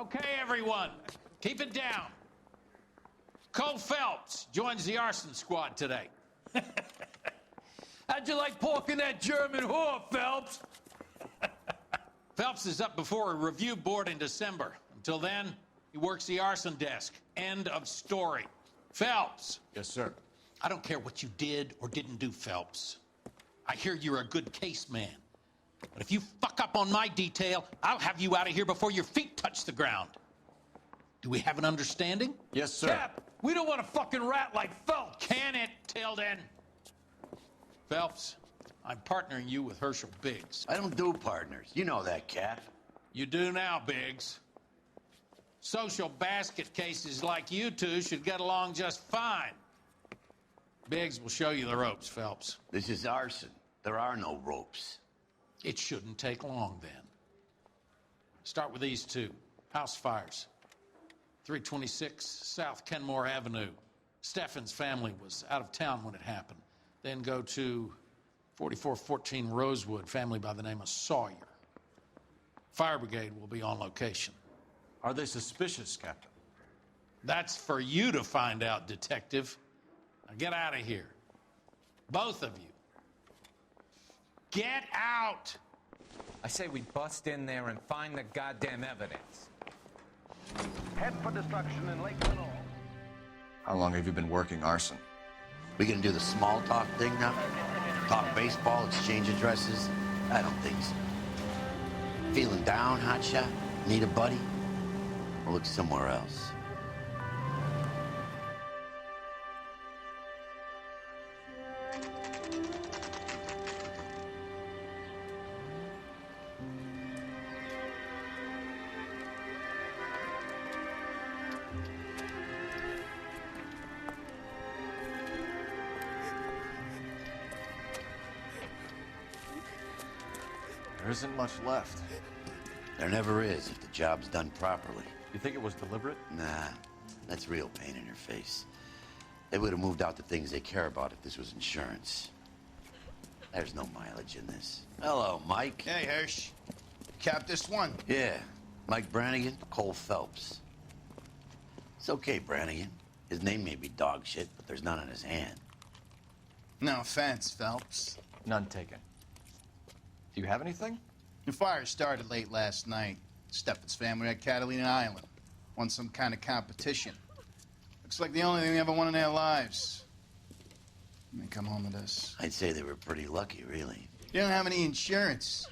Okay, everyone, keep it down. Cole Phelps joins the arson squad today. How'd you like pork in that German whore, Phelps? Phelps is up before a review board in December. Until then, he works the arson desk. End of story. Phelps. Yes, sir. I don't care what you did or didn't do, Phelps. I hear you're a good case man. But if you fuck up on my detail, I'll have you out of here before your feet touch the ground. Do we have an understanding? Yes, sir. Cap, we don't want a fucking rat like Phelps. Can it, Tilden? Phelps, I'm partnering you with Herschel Biggs. I don't do partners. You know that, Cap. You do now, Biggs. Social basket cases like you two should get along just fine. Biggs will show you the ropes, Phelps. This is arson. There are no ropes. It shouldn't take long, then. Start with these two. House fires. 326 South Kenmore Avenue. Steffen's family was out of town when it happened. Then go to 4414 Rosewood, family by the name of Sawyer. Fire brigade will be on location. Are they suspicious, Captain? That's for you to find out, Detective. Now get out of here. Both of you. Get out! I say we bust in there and find the goddamn evidence. Head for destruction in Lake Lenore. How long have you been working arson? We gonna do the small talk thing now? Talk baseball, exchange addresses? I don't think so. Feeling down, hotshot? Need a buddy? Or look somewhere else? There isn't much left. There never is if the job's done properly. You think it was deliberate? Nah, that's real pain in your face. They would have moved out the things they care about if this was insurance. There's no mileage in this. Hello, Mike. Hey, Hirsch. Cap this one. Yeah, Mike Brannigan, Cole Phelps. It's okay, Brannigan. His name may be dog shit, but there's none on his hand. No offense, Phelps. None taken. Do you have anything? The fire started late last night. Steffen's family at Catalina Island. Won some kind of competition. Looks like the only thing they ever won in their lives. And they come home to this. I'd say they were pretty lucky, really. They don't have any insurance.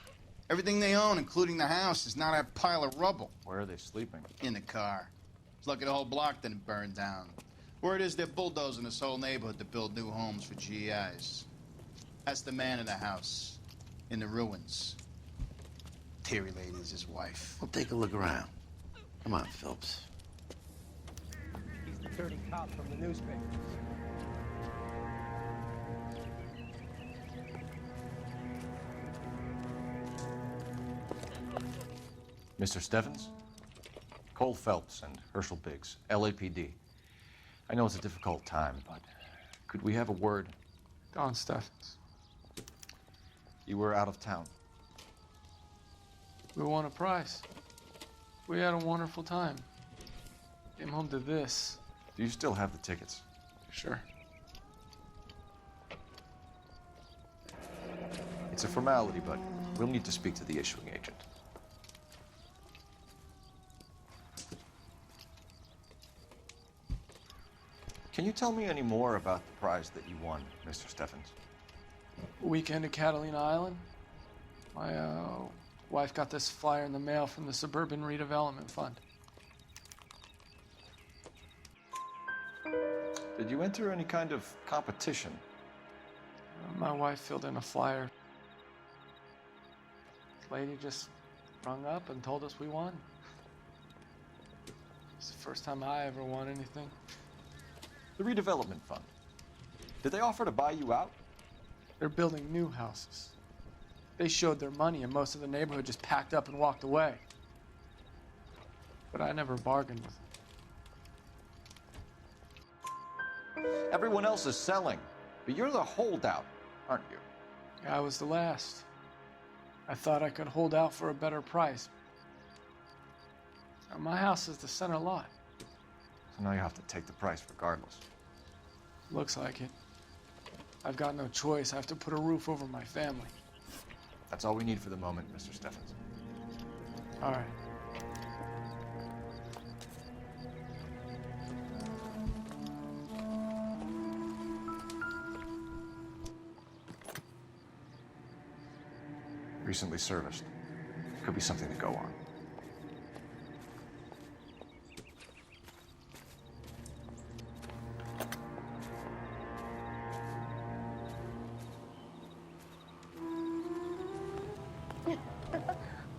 Everything they own, including the house, is now that pile of rubble. Where are they sleeping? In the car. It's lucky the whole block didn't burn down. Word is they're bulldozing this whole neighborhood to build new homes for GIs. That's the man in the house. In the ruins. Terry Lady is his wife. We'll take a look around. Come on, Phelps. He's the dirty cop from the newspaper. Mr. Steffens? Cole Phelps and Herschel Biggs, LAPD. I know it's a difficult time, but could we have a word? Don Steffens. You were out of town. We won a prize. We had a wonderful time. Came home to this. Do you still have the tickets? Sure. It's a formality, but we'll need to speak to the issuing agent. Can you tell me any more about the prize that you won, Mr. Steffens? Weekend at Catalina Island. My wife got this flyer in the mail from the Suburban Redevelopment Fund. Did you enter any kind of competition? My wife filled in a flyer. The lady just rung up and told us we won. It's the first time I ever won anything. The redevelopment fund. Did they offer to buy you out? They're building new houses. They showed their money and most of the neighborhood just packed up and walked away. But I never bargained with them. Everyone else is selling, but you're the holdout, aren't you? I was the last. I thought I could hold out for a better price. My house is the center lot. So now you have to take the price regardless. Looks like it. I've got no choice. I have to put a roof over my family. That's all we need for the moment, Mr. Steffens. All right. Recently serviced. Could be something to go on.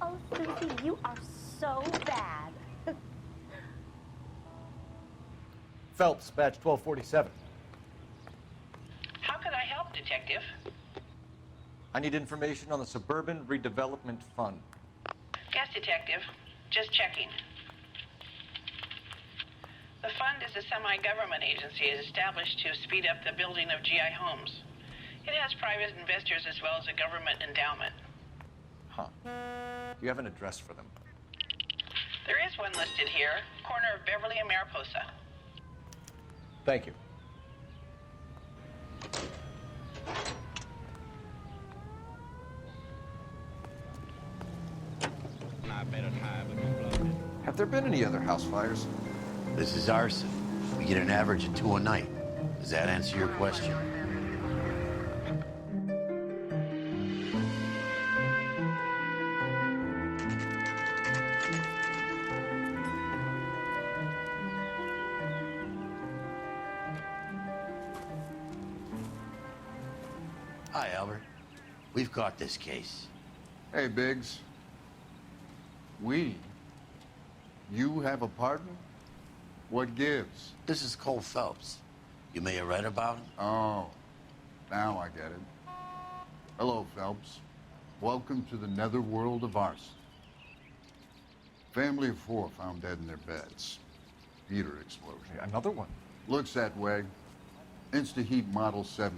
Oh, Susie, you are so bad. Phelps, badge 1247. How can I help, Detective? I need information on the Suburban Redevelopment Fund. Yes, Detective. Just checking. The fund is a semi-government agency established to speed up the building of GI homes. It has private investors as well as a government endowment. Huh. Do you have an address for them? There is one listed here, corner of Beverly and Mariposa. Thank you. Have there been any other house fires? This is Arson. We get an average of 2 a night. Does that answer your question? Hi, Albert. We've caught this case. Hey, Biggs. You have a partner? What gives? This is Cole Phelps. You may have read about him. Oh, now I get it. Hello, Phelps. Welcome to the netherworld of Arson. Family of 4 found dead in their beds. Heater explosion. Another one. Looks that way. Insta-Heat Model 70.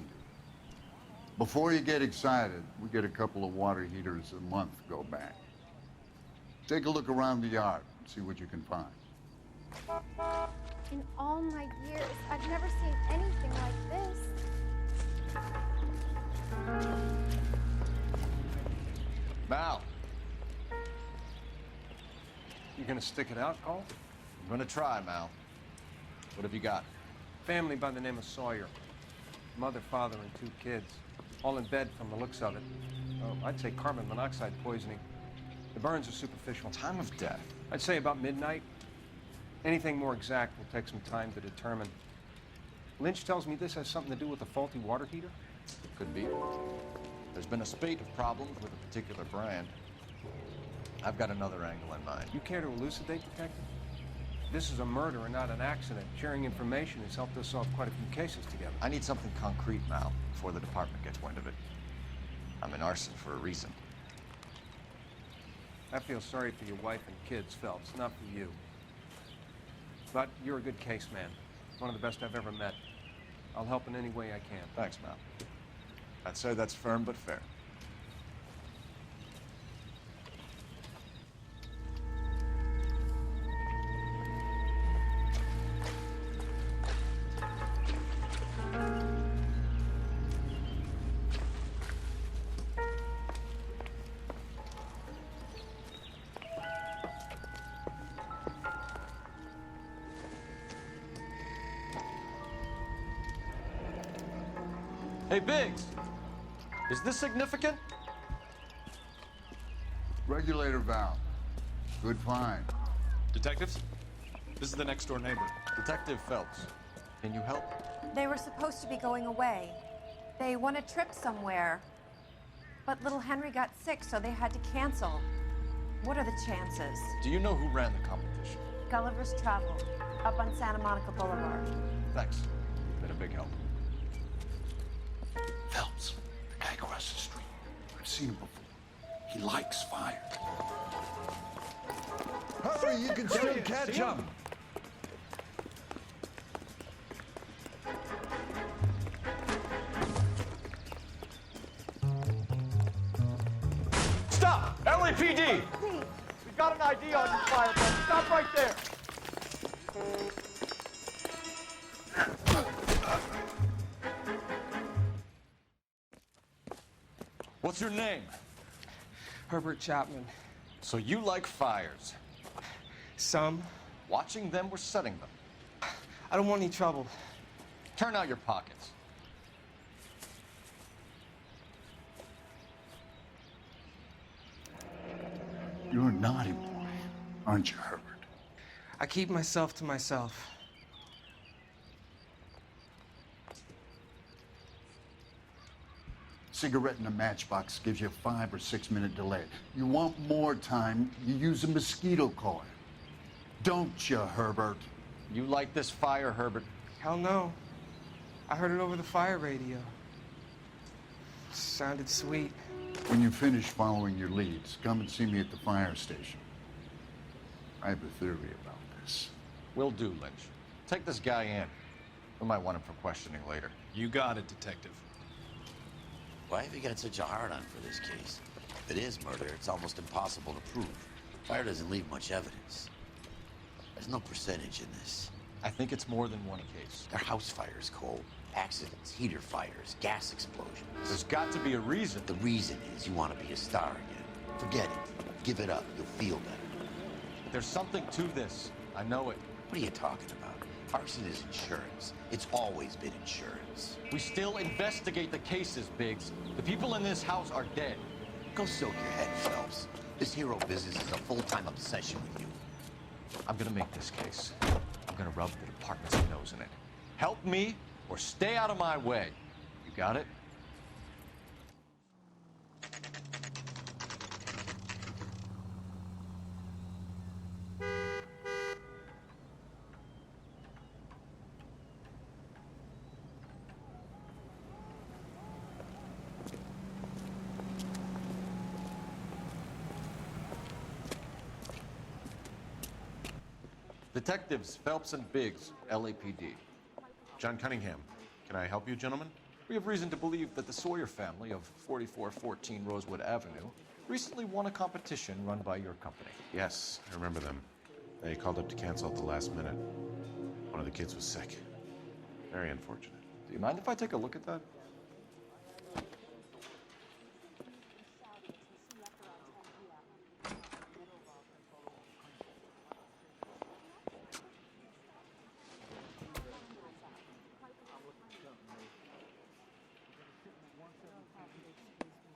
Before you get excited, we get a couple of water heaters a month go back. Take a look around the yard, see what you can find. In all my years, I've never seen anything like this. Mal, You gonna stick it out, Cole? I'm gonna try, Mal. What have you got? Family by the name of Sawyer. Mother, father, and 2 kids. All in bed from the looks of it. Oh, I'd say carbon monoxide poisoning. The burns are superficial. Time of death. I'd say about midnight. Anything more exact will take some time to determine. Lynch tells me this has something to do with a faulty water heater. Could be. There's been a spate of problems with a particular brand. I've got another angle in mind. You care to elucidate, Detective? This is a murder and not an accident. Sharing information has helped us solve quite a few cases together. I need something concrete, Mal, before the department gets wind of it. I'm in Arson for a reason. I feel sorry for your wife and kids, Phelps, not for you. But you're a good case man. One of the best I've ever met. I'll help in any way I can. Thanks, Mal. I'd say that's firm but fair. Hey, Biggs, is this significant? Regulator valve. Good find. Detectives, this is the next door neighbor. Detective Phelps, can you help? They were supposed to be going away. They won a trip somewhere. But little Henry got sick, so they had to cancel. What are the chances? Do you know who ran the competition? Gulliver's Travel, up on Santa Monica Boulevard. Thanks. Been a big help. Phelps, the guy across the street. I've seen him before. He likes fire. Hurry, you can still catch him! Stop! LAPD! Please. We've got got an ID on you, fireman. Stop right there. What's your name? Herbert Chapman. So you like fires. Some. Watching them or setting them? I don't want any trouble. Turn out your pockets. You're a naughty boy, aren't you, Herbert? I keep myself to myself. Cigarette in a matchbox gives you a 5 or 6 minute delay. You want more time, you use a mosquito coil. Don't you, Herbert? You like this fire, Herbert? Hell no. I heard it over the fire radio. Sounded sweet. When you finish following your leads, come and see me at the fire station. I have a theory about this. Will do, Lynch. Take this guy in. We might want him for questioning later. You got it, Detective. Why have you got such a hard-on for this case? If it is murder, it's almost impossible to prove. Fire doesn't leave much evidence. There's no percentage in this. I think it's more than one case. They're house fires, Cole. Accidents, heater fires, gas explosions. There's got to be a reason. The reason is you want to be a star again. Forget it. Give it up. You'll feel better. There's something to this. I know it. What are you talking about? Arson is insurance. It's always been insurance. We still investigate the cases, Biggs. The people in this house are dead. Go soak your head, Phelps. This hero business is a full-time obsession with you. I'm gonna make this case. I'm gonna rub the department's nose in it. Help me or stay out of my way. You got it? Detectives Phelps and Biggs, LAPD. John Cunningham. Can I help you, gentlemen? We have reason to believe that the Sawyer family of 4414 Rosewood Avenue recently won a competition run by your company. Yes, I remember them. They called up to cancel at the last minute. One of the kids was sick. Very unfortunate. Do you mind if I take a look at that?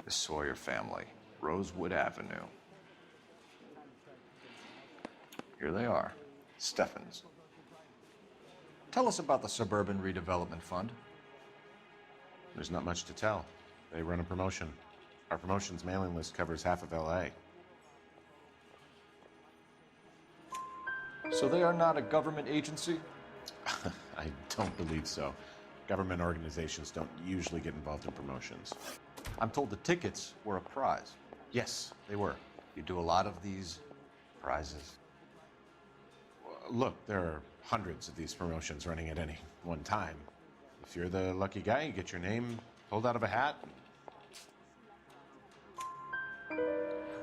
The Sawyer family, Rosewood Avenue. Here they are, Steffens. Tell us about the Suburban Redevelopment Fund. There's not much to tell. They run a promotion. Our promotion's mailing list covers half of LA. So they are not a government agency? I don't believe so. Government organizations don't usually get involved in promotions. I'm told the tickets were a prize. Yes, they were. You do a lot of these prizes. Look, there are hundreds of these promotions running at any one time. If you're the lucky guy, you get your name pulled out of a hat.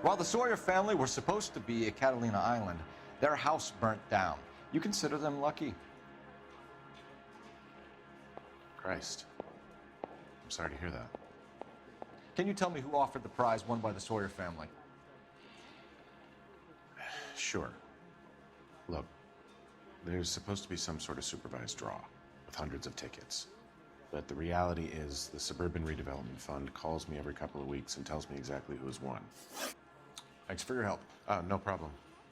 While the Sawyer family were supposed to be at Catalina Island, their house burnt down. You consider them lucky? Christ. I'm sorry to hear that. Can you tell me who offered the prize won by the Sawyer family? Sure. Look, there's supposed to be some sort of supervised draw with hundreds of tickets. But the reality is the Suburban Redevelopment Fund calls me every couple of weeks and tells me exactly who has won. Thanks for your help. No problem.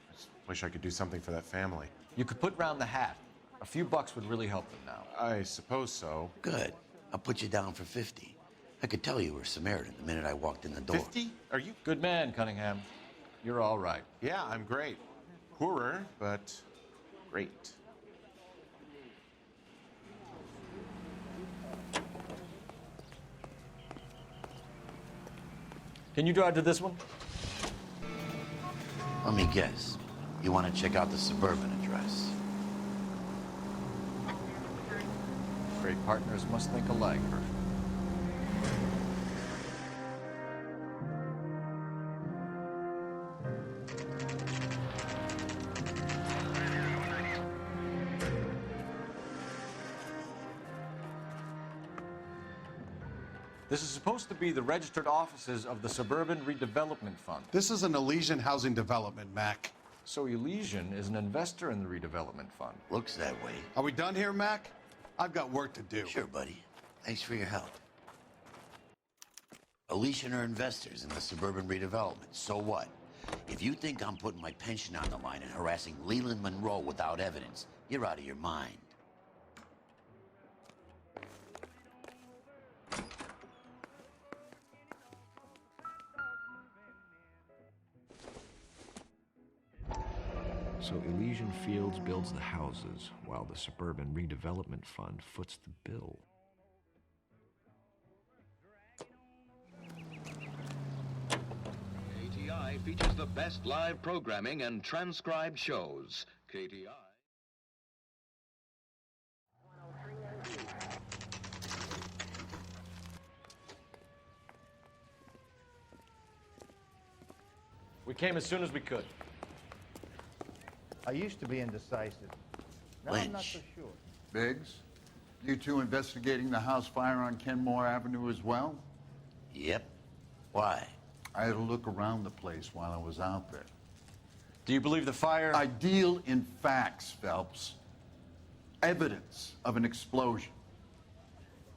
I just wish I could do something for that family. You could put round the hat. A few bucks would really help them now. I suppose so. Good. I'll put you down for 50. I could tell you were Samaritan the minute I walked in the door. 50? Are you? Good man, Cunningham. You're all right. Yeah, I'm great. Poorer, but great. Can you drive to this one? Let me guess. You want to check out the Suburban address? Great partners must think alike, Herb. This is supposed to be the registered offices of the Suburban Redevelopment Fund. This is an Elysian housing development, Mac. So Elysian is an investor in the redevelopment fund. Looks that way. Are we done here, Mac? I've got work to do. Sure, buddy. Thanks for your help. Elysian are investors in the suburban redevelopment. So what? If you think I'm putting my pension on the line and harassing Leland Monroe without evidence, you're out of your mind. So Elysian Fields builds the houses, while the Suburban Redevelopment Fund foots the bill. KTI features the best live programming and transcribed shows. KTI. We came as soon as we could. I used to be indecisive. Now I'm not so sure. Biggs, you two investigating the house fire on Kenmore Avenue as well? Yep. Why? I had a look around the place while I was out there. Do you believe the fire? I deal in facts, Phelps. Evidence of an explosion.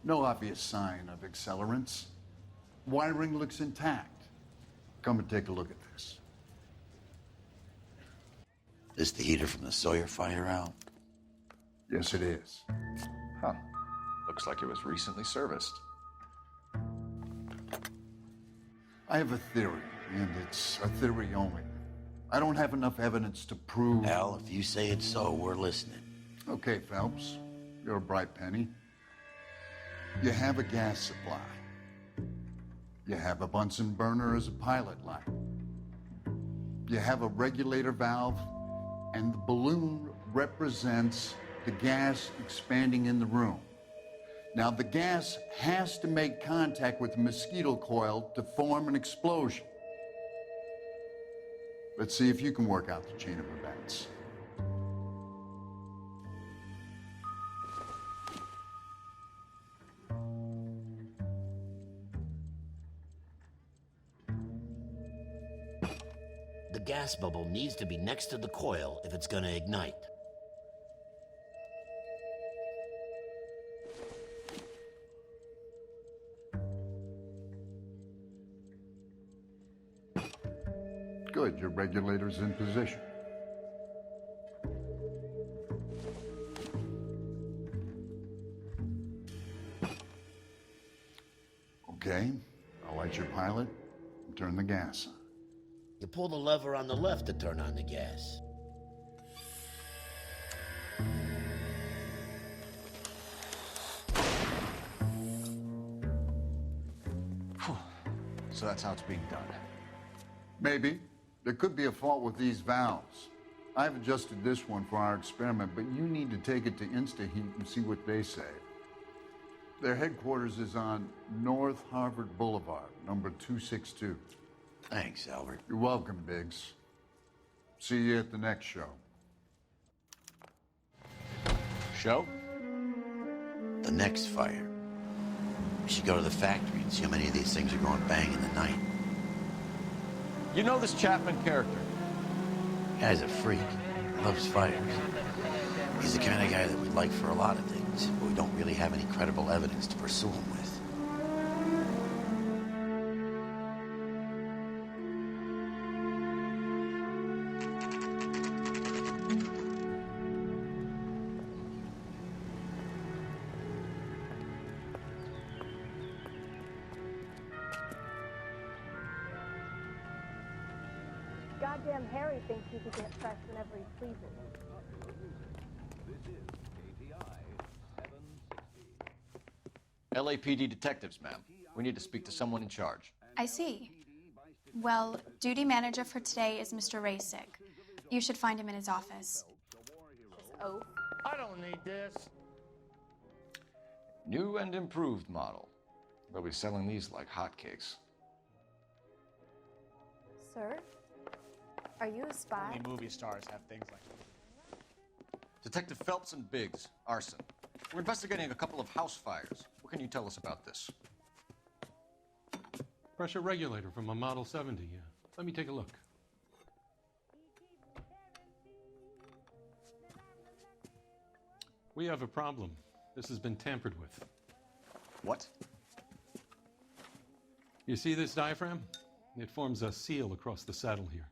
No obvious sign of accelerants. Wiring looks intact. Come and take a look at this. This the heater from the Sawyer fire, Al? Yes, it is. Huh. Looks like it was recently serviced. I have a theory, and it's a theory only. I don't have enough evidence to prove... Al, if you say it's so, we're listening. Okay, Phelps. You're a bright penny. You have a gas supply. You have a Bunsen burner as a pilot light. You have a regulator valve, and the balloon represents the gas expanding in the room. Now, the gas has to make contact with the mosquito coil to form an explosion. Let's see if you can work out the chain of events. The gas bubble needs to be next to the coil if it's gonna ignite. Good, your regulator's in position. Okay, I'll light your pilot and turn the gas on. You pull the lever on the left to turn on the gas. So that's how it's being done. Maybe. There could be a fault with these valves. I've adjusted this one for our experiment, but you need to take it to InstaHeat and see what they say. Their headquarters is on North Harvard Boulevard, number 262. Thanks, Albert. You're welcome, Biggs. See you at the next show. Show? The next fire. We should go to the factory and see how many of these things are going bang in the night. You know this Chapman character? Guy's a freak. Loves fires. He's the kind of guy that we'd like for a lot of things, but we don't really have any credible evidence to pursue him with. Goddamn Harry thinks he can get fresh whenever he pleases. LAPD detectives, ma'am. We need to speak to someone in charge. I see. Well, duty manager for today is Mr. Rasick. You should find him in his office. Oh. I don't need this. New and improved model. They'll be selling these like hotcakes. Sir? Are you a spy? Only movie stars have things like that. Detective Phelps and Biggs, Arson. We're investigating a couple of house fires. What can you tell us about this? Pressure regulator from a Model 70. Let me take a look. We have a problem. This has been tampered with. What? You see this diaphragm? It forms a seal across the saddle here.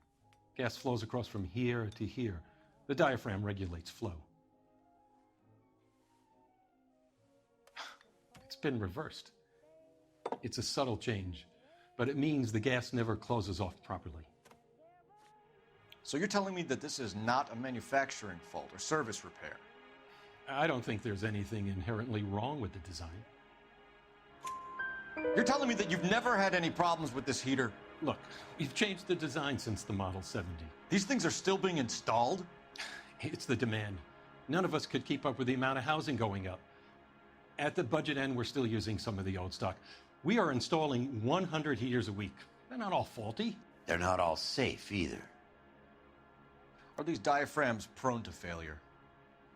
Gas flows across from here to here. The diaphragm regulates flow. It's been reversed. It's a subtle change, but it means the gas never closes off properly. So you're telling me that this is not a manufacturing fault or service repair? I don't think there's anything inherently wrong with the design. You're telling me that you've never had any problems with this heater? Look, we've changed the design since the Model 70. These things are still being installed? It's the demand. None of us could keep up with the amount of housing going up. At the budget end, we're still using some of the old stock. We are installing 100 heaters a week. They're not all faulty. They're not all safe either. Are these diaphragms prone to failure?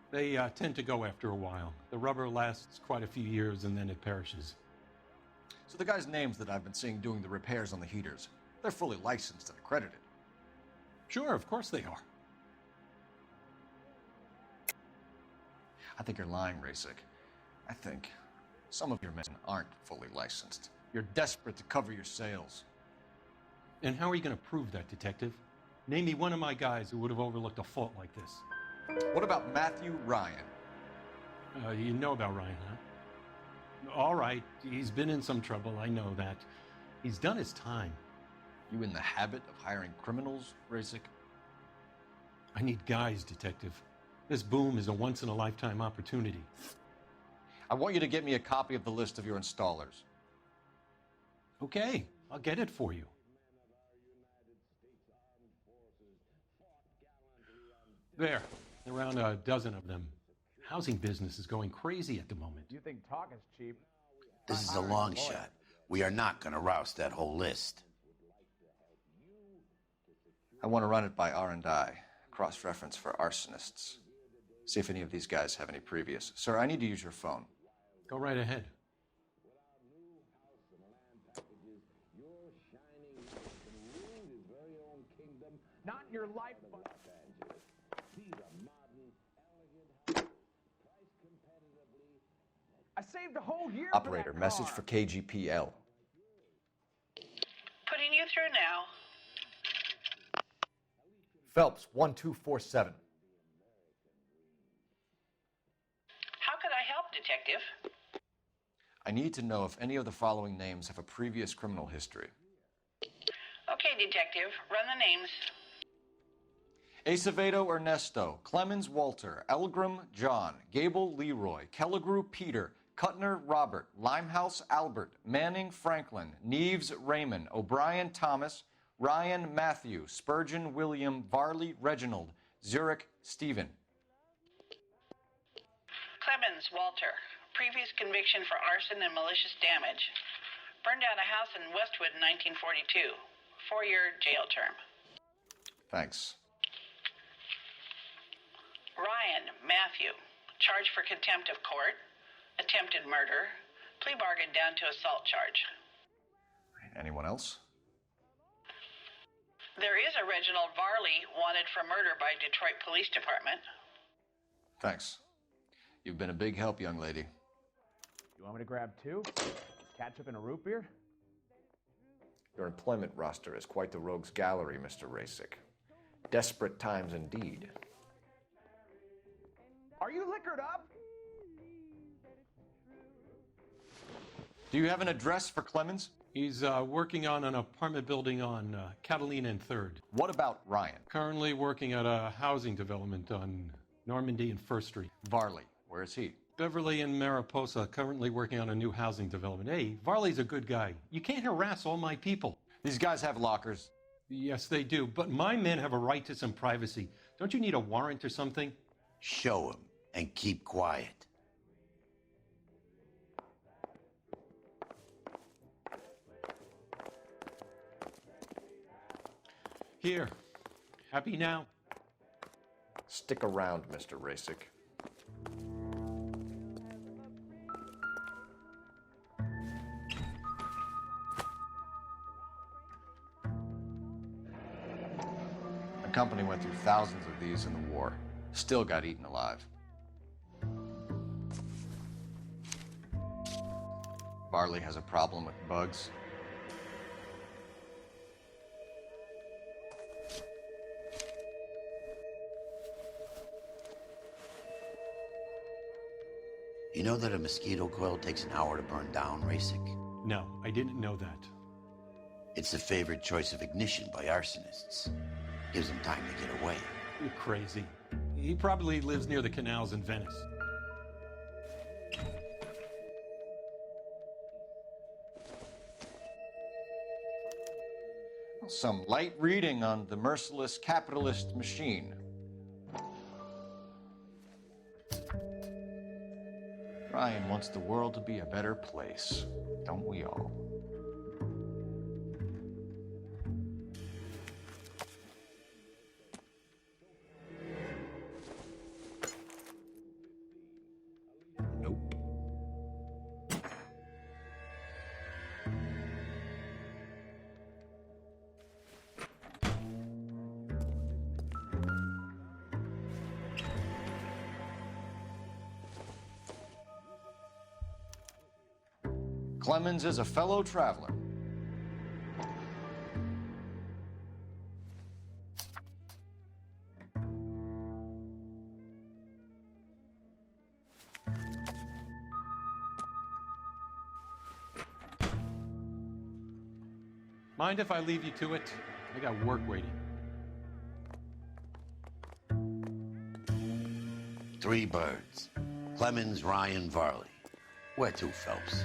They tend to go after a while. The rubber lasts quite a few years and then it perishes. So the guys' names that I've been seeing doing the repairs on the heaters, they're fully licensed and accredited? Sure, of course they are. I think you're lying, Rasik. I think some of your men aren't fully licensed. You're desperate to cover your sales. And how are you going to prove that, Detective? Name me one of my guys who would have overlooked a fault like this. What about Matthew Ryan? You know about Ryan, huh? All right, he's been in some trouble, I know that. He's done his time. You in the habit of hiring criminals, Rasik? I need guys, Detective. This boom is a once-in-a-lifetime opportunity. I want you to get me a copy of the list of your installers. Okay, I'll get it for you. There, around a dozen of them. Housing business is going crazy at the moment. You think talking's cheap? This is a long shot. We are not going to roust that whole list. I want to run it by R&I, cross-reference for arsonists. See if any of these guys have any previous. Sir, I need to use your phone. Go right ahead. Not in your life, but... I saved a whole year. Operator, message for KGPL. Putting you through now. Phelps, 1247. How could I help, Detective? I need to know if any of the following names have a previous criminal history. Okay, Detective, run the names. Acevedo Ernesto, Clemens Walter, Elgram John, Gable Leroy, Kelligrew Peter, Cutner Robert, Limehouse Albert, Manning Franklin, Neves Raymond, O'Brien Thomas, Ryan Matthew, Spurgeon William, Varley Reginald, Zurich Stephen. Clemens Walter, previous conviction for arson and malicious damage. Burned down a house in Westwood in 1942. 4-year jail term. Thanks. Ryan Matthew, charged for contempt of court, attempted murder, plea bargain down to assault charge. Anyone else? There is a Reginald Varley wanted for murder by Detroit Police Department. Thanks. You've been a big help, young lady. You want me to grab two? Ketchup and a root beer? Your employment roster is quite the rogues gallery, Mr. Rasik. Desperate times indeed. Are you liquored up? Do you have an address for Clemens? He's working on an apartment building on Catalina and 3rd. What about Ryan? Currently working at a housing development on Normandy and 1st Street. Varley, where is he? Beverly and Mariposa, currently working on a new housing development. Hey, Varley's a good guy. You can't harass all my people. These guys have lockers. Yes, they do, but my men have a right to some privacy. Don't you need a warrant or something? Show him and keep quiet. Here. Happy now? Stick around, Mr. Rasik. company went through thousands of these in the war. Still got eaten alive. Varley has a problem with bugs. You know that a mosquito coil takes an hour to burn down, Rasic? No, I didn't know that. It's the favorite choice of ignition by arsonists. Gives them time to get away. You're crazy. He probably lives near the canals in Venice. Some light reading on the merciless capitalist machine. Ryan wants the world to be a better place, don't we all? Nope. Clemens is a fellow traveler. Mind if I leave you to it? I got work waiting. 3 birds. Clemens, Ryan, Varley. Where to, Phelps?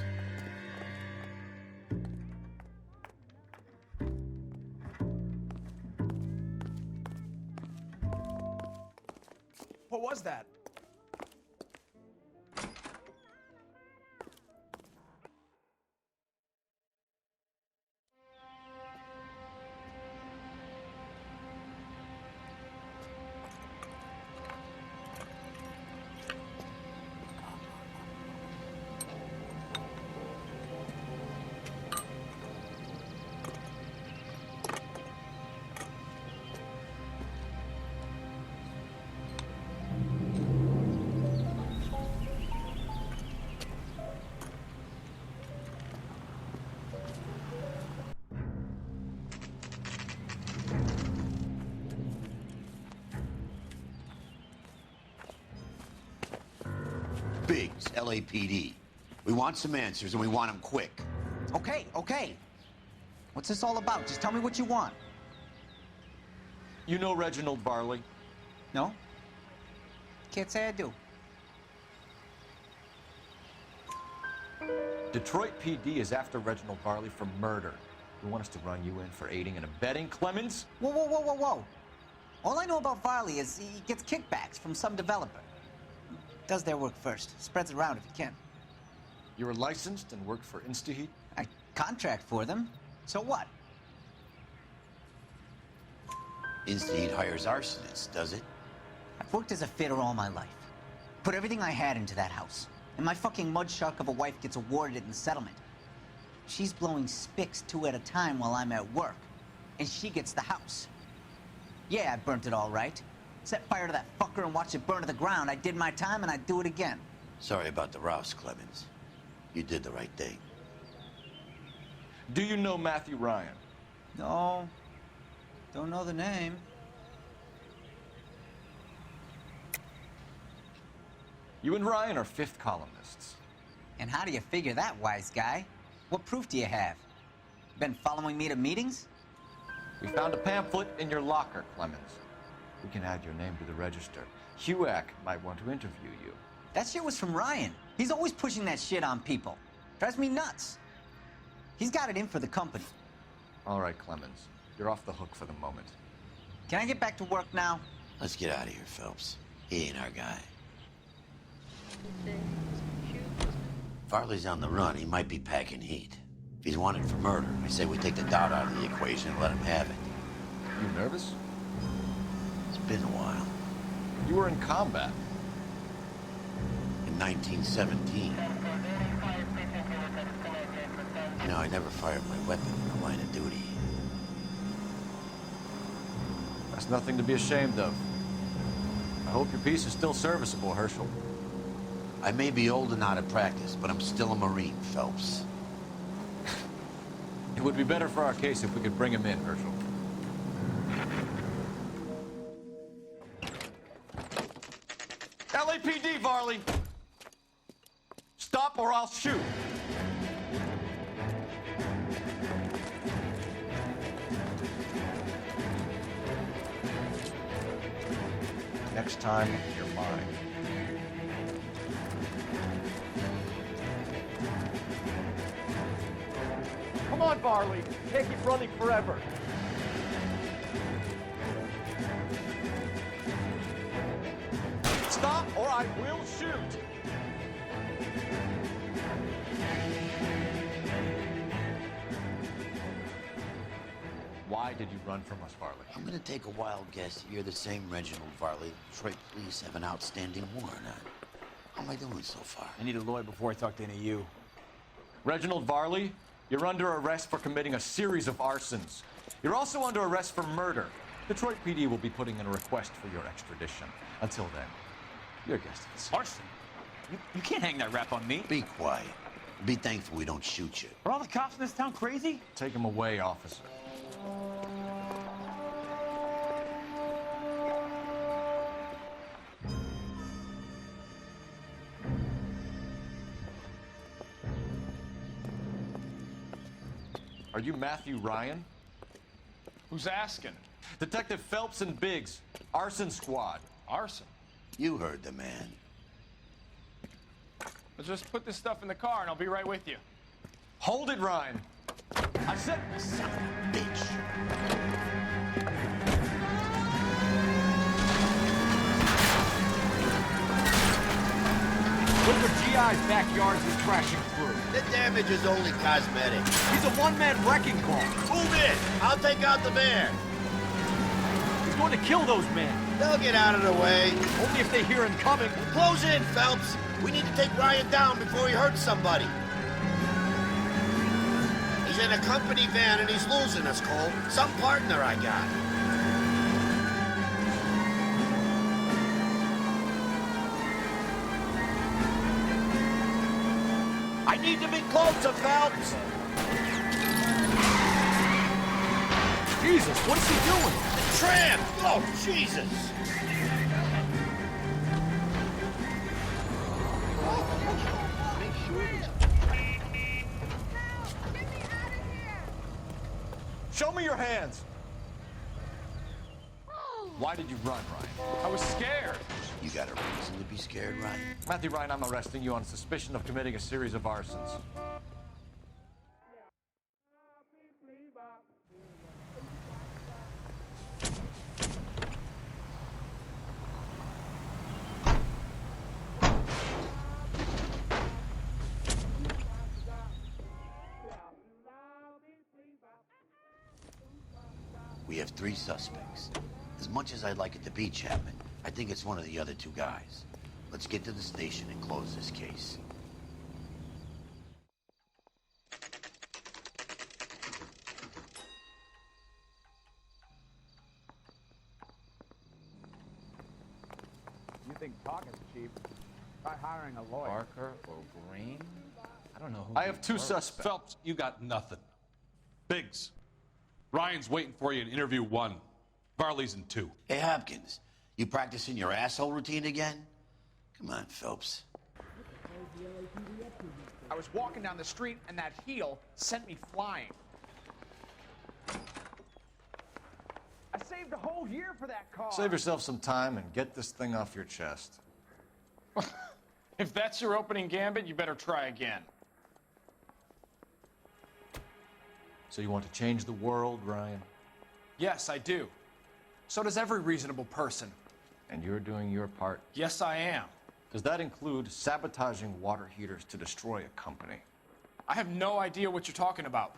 What was that? Biggs, LAPD. We want some answers, and we want them quick. Okay, okay. What's this all about? Just tell me what you want. You know Reginald Varley? No? Can't say I do. Detroit PD is after Reginald Varley for murder. You want us to run you in for aiding and abetting Clemens? Whoa, whoa, whoa, whoa, whoa. All I know about Varley is he gets kickbacks from some developer. Does their work first. Spreads it around if he can. You were licensed and worked for InstaHeat? I contract for them. So what? InstaHeat hires arsonists, does it? I've worked as a fitter all my life. Put everything I had into that house. And my fucking mudshark of a wife gets awarded it in the settlement. She's blowing spics 2 at a time while I'm at work. And she gets the house. Yeah, I burnt it all right. Set fire to that fucker and watch it burn to the ground. I did my time and I'd do it again. Sorry about the rouse, Clemens. You did the right thing. Do you know Matthew Ryan? No. Don't know the name. You and Ryan are fifth columnists. And how do you figure that, wise guy? What proof do you have? Been following me to meetings? We found a pamphlet in your locker, Clemens. We can add your name to the register. HUAC might want to interview you. That shit was from Ryan. He's always pushing that shit on people. Drives me nuts. He's got it in for the company. All right, Clemens. You're off the hook for the moment. Can I get back to work now? Let's get out of here, Phelps. He ain't our guy. Varley's on the run. He might be packing heat. If he's wanted for murder, I say we take the doubt out of the equation and let him have it. You nervous? It's been a while. You were in combat. In 1917. You know, I never fired my weapon in the line of duty. That's nothing to be ashamed of. I hope your piece is still serviceable, Herschel. I may be old and out of practice, but I'm still a Marine, Phelps. It would be better for our case if we could bring him in, Herschel. LAPD, Varley! Stop or I'll shoot! Next time, you're mine. Come on, Varley. Can't keep running forever. Stop or I will shoot! Why did you run from us, Varley? I'm gonna take a wild guess you're the same Reginald Varley Detroit police have an outstanding warrant on. How am I doing so far? I need a lawyer before I talk to any of you. Reginald Varley, you're under arrest for committing a series of arsons. You're also under arrest for murder. Detroit PD will be putting in a request for your extradition. Until then, your guest is Arson? You can't hang that rap on me. Be quiet. Be thankful we don't shoot you. Are all the cops in this town crazy? Take him away, officer. Are you Matthew Ryan? Who's asking? Detective Phelps and Biggs, Arson Squad. Arson? You heard the man. Let's just put this stuff in the car and I'll be right with you. Hold it, Ryan. I said... Son of a bitch. Look what GI's backyards is crashing through. The damage is only cosmetic. He's a one-man wrecking ball. Move in. I'll take out the van. He's going to kill those men. They'll get out of the way. Only if they hear him coming. Close in, Phelps. We need to take Ryan down before he hurts somebody. He's in a company van and he's losing us, Cole. Some partner I got. I need to be closer, Phelps. Jesus, what is he doing? The tram! Oh, Jesus! Show me your hands. Why did you run, Ryan? I was scared. You got a reason to be scared, Ryan? Matthew Ryan, I'm arresting you on suspicion of committing a series of arsons. We have 3 suspects. As much as I'd like it to be Chapman, I think it's one of the other 2 guys. Let's get to the station and close this case. You think talking's cheap? Try hiring a lawyer. Barker or Green? I don't know who. I have 2 suspects. Phelps, you got nothing. Biggs, Ryan's waiting for you in interview 1. Varley's in 2. Hey, Hopkins, you practicing your asshole routine again? Come on, Phelps. I was walking down the street and that heel sent me flying. I saved a whole year for that car. Save yourself some time and get this thing off your chest. If that's your opening gambit, you better try again. So you want to change the world, Ryan? Yes, I do. So does every reasonable person. And you're doing your part? Yes, I am. Does that include sabotaging water heaters to destroy a company? I have no idea what you're talking about.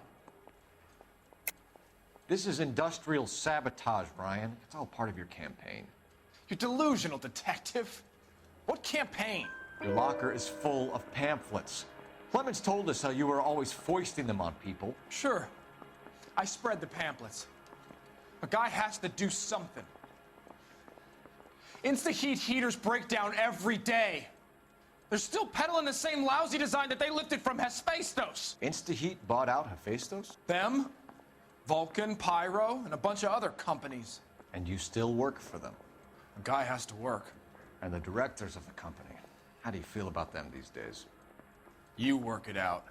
This is industrial sabotage, Ryan. It's all part of your campaign. You're delusional, detective. What campaign? Your locker is full of pamphlets. Clemens told us how you were always foisting them on people. Sure. I spread the pamphlets. A guy has to do something. Insta-heat heaters break down every day. They're still peddling the same lousy design that they lifted from Hephaestus. Insta-heat bought out Hephaestus? Them, Vulcan, Pyro, and a bunch of other companies. And you still work for them? A guy has to work. And the directors of the company, how do you feel about them these days? You work it out.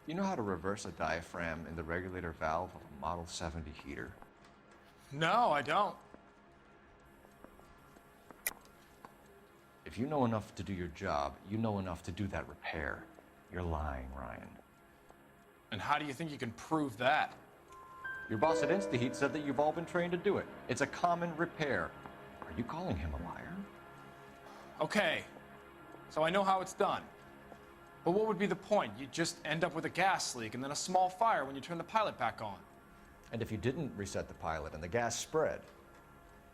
You know how to reverse a diaphragm in the regulator valve of a Model 70 heater? No, I don't. If you know enough to do your job, you know enough to do that repair. You're lying, Ryan. And how do you think you can prove that? Your boss at InstaHeat said that you've all been trained to do it. It's a common repair. Are you calling him a liar? Okay, so I know how it's done. But what would be the point? You just end up with a gas leak and then a small fire when you turn the pilot back on. And if you didn't reset the pilot and the gas spread,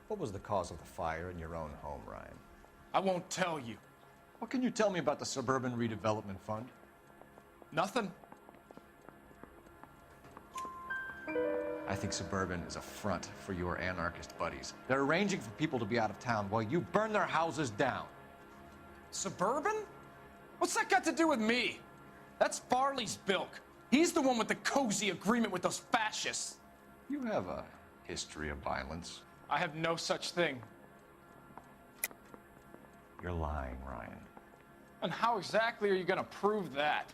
what was the cause of the fire in your own home, Ryan? I won't tell you. What can you tell me about the Suburban Redevelopment Fund? Nothing. I think Suburban is a front for your anarchist buddies. They're arranging for people to be out of town while you burn their houses down. Suburban? What's that got to do with me? That's Farley's bilk. He's the one with the cozy agreement with those fascists. You have a history of violence. I have no such thing. You're lying, Ryan. And how exactly are you going to prove that?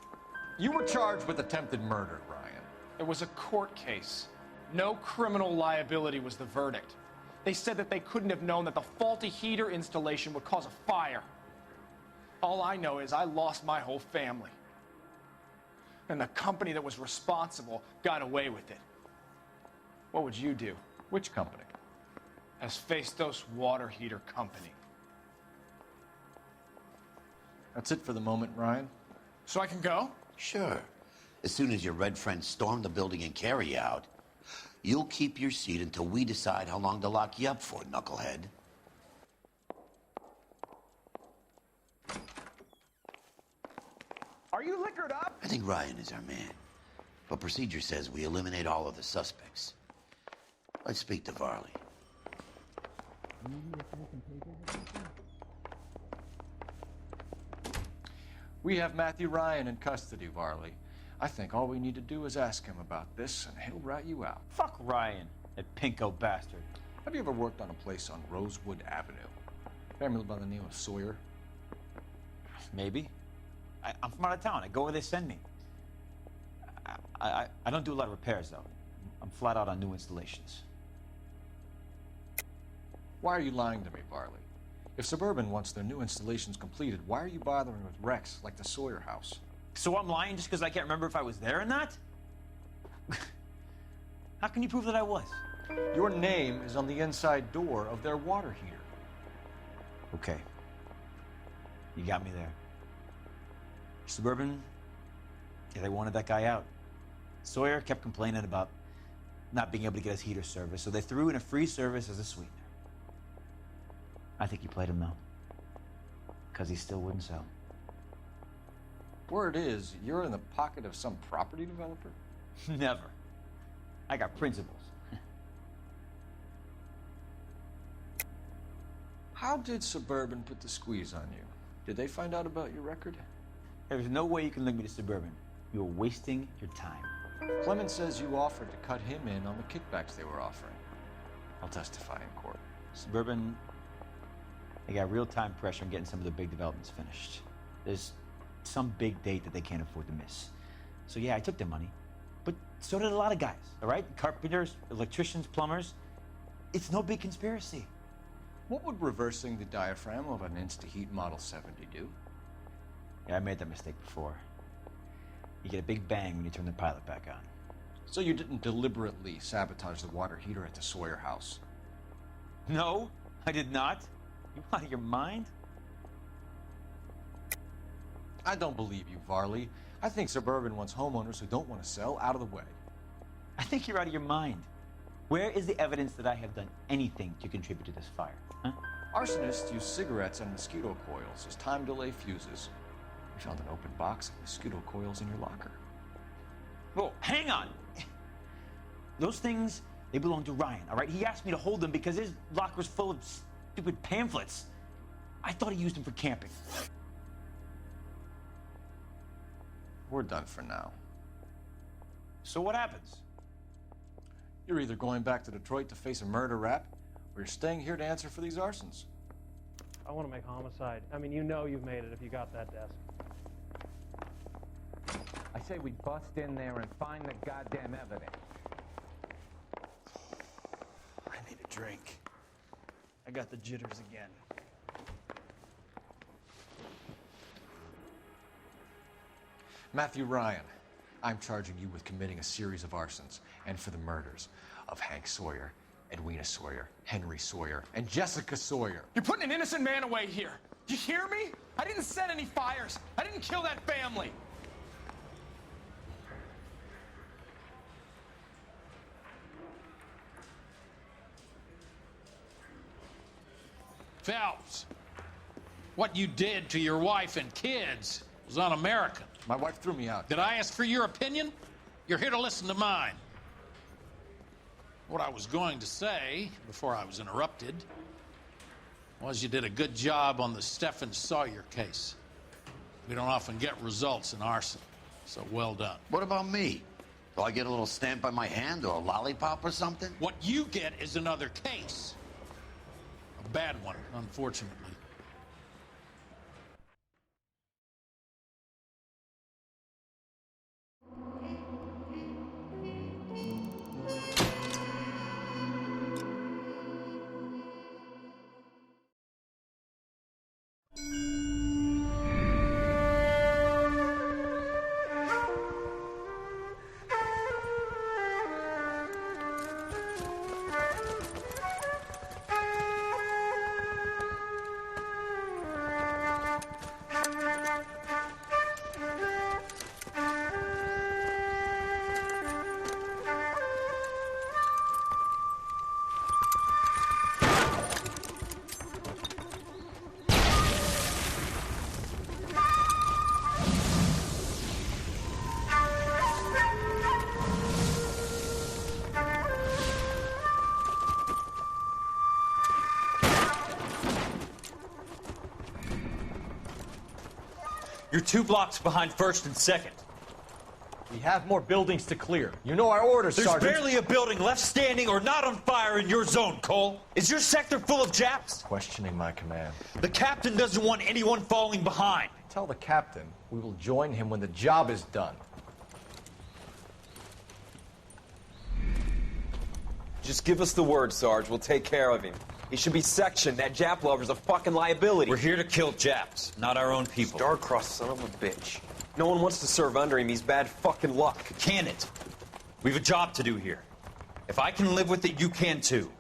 You were charged with attempted murder, Ryan. It was a court case. No criminal liability was the verdict. They said that they couldn't have known that the faulty heater installation would cause a fire. All I know is I lost my whole family. And the company that was responsible got away with it. What would you do? Which company? Hephaestus Water Heater Company. That's it for the moment, Ryan. So I can go? Sure. As soon as your red friends storm the building and carry you out, you'll keep your seat until we decide how long to lock you up for, knucklehead. Are you liquored up? I think Ryan is our man. But procedure says we eliminate all of the suspects. Let's speak to Varley. We have Matthew Ryan in custody, Varley. I think all we need to do is ask him about this, and he'll rat you out. Fuck Ryan, that pinko bastard. Have you ever worked on a place on Rosewood Avenue? Family by the name of Sawyer? Maybe. I'm from out of town. I go where they send me. I don't do a lot of repairs, though. I'm flat out on new installations. Why are you lying to me, Varley? If Suburban wants their new installations completed, why are you bothering with wrecks like the Sawyer house? So I'm lying just because I can't remember if I was there or not? How can you prove that I was? Your name is on the inside door of their water heater. Okay. You got me there. Suburban, yeah, they wanted that guy out. Sawyer kept complaining about not being able to get his heater service, so they threw in a free service as a sweetener. I think you played him, though. Because he still wouldn't sell. Word is, you're in the pocket of some property developer? Never. I got principles. How did Suburban put the squeeze on you? Did they find out about your record? There's no way you can link me to Suburban. You're wasting your time. Clemens says you offered to cut him in on the kickbacks they were offering. I'll testify in court. Suburban, they got real-time pressure on getting some of the big developments finished. There's some big date that they can't afford to miss. So yeah, I took their money. But so did a lot of guys, all right? Carpenters, electricians, plumbers. It's no big conspiracy. What would reversing the diaphragm of an InstaHeat Model 70 do? Yeah, I made that mistake before. You get a big bang when you turn the pilot back on. So you didn't deliberately sabotage the water heater at the Sawyer house? No, I did not. You out of your mind? I don't believe you, Varley. I think Suburban wants homeowners who don't want to sell out of the way. I think you're out of your mind. Where is the evidence that I have done anything to contribute to this fire? Huh? Arsonists use cigarettes and mosquito coils as time delay fuses. We found an open box of mosquito coils in your locker. Whoa, hang on! Those things They belong to Ryan, all right? He asked me to hold them because his locker's full of stupid pamphlets. I thought he used them for camping. We're done for now. So what happens? You're either going back to Detroit to face a murder rap, or you're staying here to answer for these arsons. I want to make homicide. I mean, you know you've made it if you got that desk. I say we bust in there and find the goddamn evidence. I need a drink. I got the jitters again. Matthew Ryan, I'm charging you with committing a series of arsons and for the murders of Hank Sawyer, Edwina Sawyer, Henry Sawyer, and Jessica Sawyer. You're putting an innocent man away here. You hear me? I didn't set any fires. I didn't kill that family. Phelps, what you did to your wife and kids was un-American. My wife threw me out. Did I ask for your opinion? You're here to listen to mine. What I was going to say, before I was interrupted, was you did a good job on the Stephen Sawyer case. We don't often get results in arson, so well done. What about me? Do I get a little stamp by my hand or a lollipop or something? What you get is another case. A bad one, unfortunately. You're 2 blocks behind 1st and 2nd. We have more buildings to clear. You know our orders, Sergeant. There's barely a building left standing or not on fire in your zone, Cole. Is your sector full of Japs? Questioning my command. The captain doesn't want anyone falling behind. Tell the captain we will join him when the job is done. Just give us the word, Sarge. We'll take care of him. He should be sectioned. That Jap lover's a fucking liability. We're here to kill Japs, not our own people. Star-crossed son of a bitch. No one wants to serve under him. He's bad fucking luck. Can it? We have a job to do here. If I can live with it, you can too.